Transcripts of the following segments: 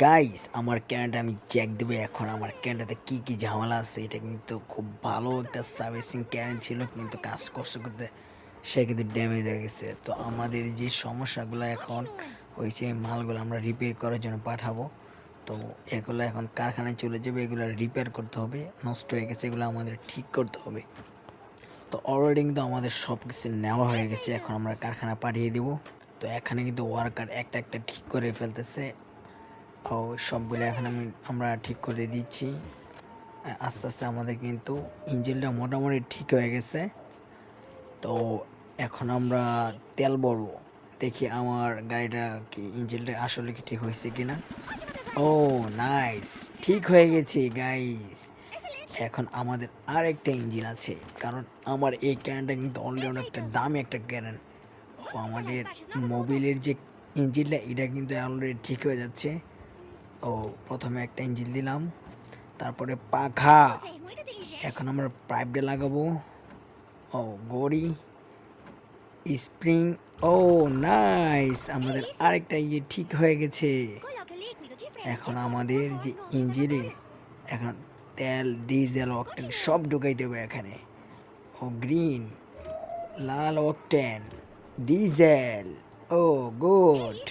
Guys আমার ক্যানটা আমি check দেবো এখন। আমার ক্যানটাতে কি কি ঝামেলা আছে। এটা কিন্তু খুব ভালো একটা সার্ভিসিং ক্যান ছিল, কিন্তু কাজ করতে করতে সে কিন্তু ড্যামেজ হয়ে গেছে। তো আমাদের যে সমস্যাগুলো এখন হয়েছে, মালগুলো আমরা রিপেয়ার করার জন্য পাঠাবো। তো এগুলো এখন কারখানায় চলে যাবে, এগুলো রিপেয়ার করতে হবে। নষ্ট হয়ে গেছে, এগুলো আমাদের ঠিক করতে হবে। তো অলরেডি কিন্তু আমাদের সব কিছু নেওয়া হয়ে গেছে, এখন আমরা কারখানা পাঠিয়ে দিব। তো এখানে কিন্তু ওয়ার্কার একটা একটা ঠিক করে ফেলতেছে। ও সবগুলো এখন আমরা ঠিক করে দিচ্ছি। আস্তে আস্তে আমাদের কিন্তু ইঞ্জিনটা মোটামুটি ঠিক হয়ে গেছে। তো এখন আমরা তেল ভরবো, দেখি আমার গাড়িটা কি ইঞ্জিনটা আসলে কি ঠিক হয়েছে কিনা। ও নাইস, ঠিক হয়ে গেছে গাইস। এখন আমাদের আরেকটা ইঞ্জিন আছে, কারণ আমার এই ক্যানটা কিন্তু অলরেডি অনেকটা দামি একটা ক্যান। ও আমাদের মোবিলের যে ইঞ্জিনটা এটা কিন্তু অলরেডি ঠিক হয়ে যাচ্ছে। ও প্রথমে একটা ইঞ্জিন দিলাম, তারপরে পাখা। এখন আমরা পাইপটা লাগাবো। ও গড়ি, স্প্রিং। ও নাইস, আমাদের আরেকটা ইয়ে ঠিক হয়ে গেছে। এখন আমাদের যে ইঞ্জিনে এখন তেল, ডিজেল, অকটেন সব ঢুকাই দেবো এখানে। ও গ্রিন, লাল অকটেন, ডিজেল। ও গুড।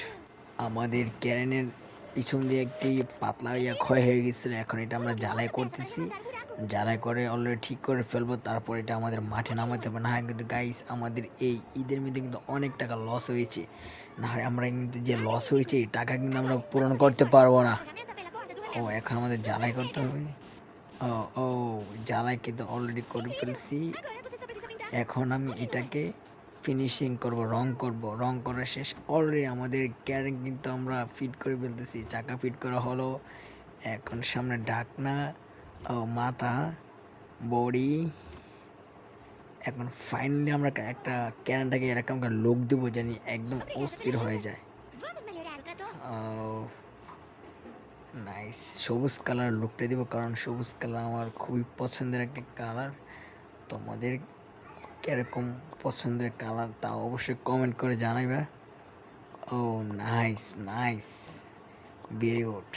আমাদের ক্যারেনের পিছন দিয়ে একটি পাতলা ইয়া ক্ষয় হয়ে গেছিলো, এখন এটা আমরা জ্বালাই করতেছি। জ্বালাই করে অলরেডি ঠিক করে ফেলবো, তারপর এটা আমাদের মাঠে নামাতে হবে। না হয় কিন্তু গাইস আমাদের এই ঈদের মধ্যে কিন্তু অনেক টাকা লস হয়েছে। না হয় আমরা কিন্তু যে লস হয়েছে এই টাকা কিন্তু আমরা পূরণ করতে পারবো না। ও এখন আমাদের জ্বালাই করতে হবে। ও ও জ্বালাই কিন্তু অলরেডি করে ফেলছি। এখন আমি এটাকে ফিনিশিং করব, রং করব। রং করা শেষ অলরেডি। আমাদের ক্যারেন কিন্তু আমরা ফিট করে ফেলতেছি, চাকা ফিট করা হলো। এখন সামনে ঢাকনা, ও মাথা, বডি। এখন ফাইনালি আমরা একটা ক্যারেনটাকে এরকম একটা লুক দেবো জানি একদম অস্থির হয়ে যায়। নাইস, সবুজ কালার লুকটা দিব, কারণ সবুজ কালার আমার খুবই পছন্দের একটা কালার। তোমাদের কিরকম পছন্দের কালার তা অবশ্যই কমেন্ট করে জানাইবা। ও নাইস নাইস, ভেরি গুড।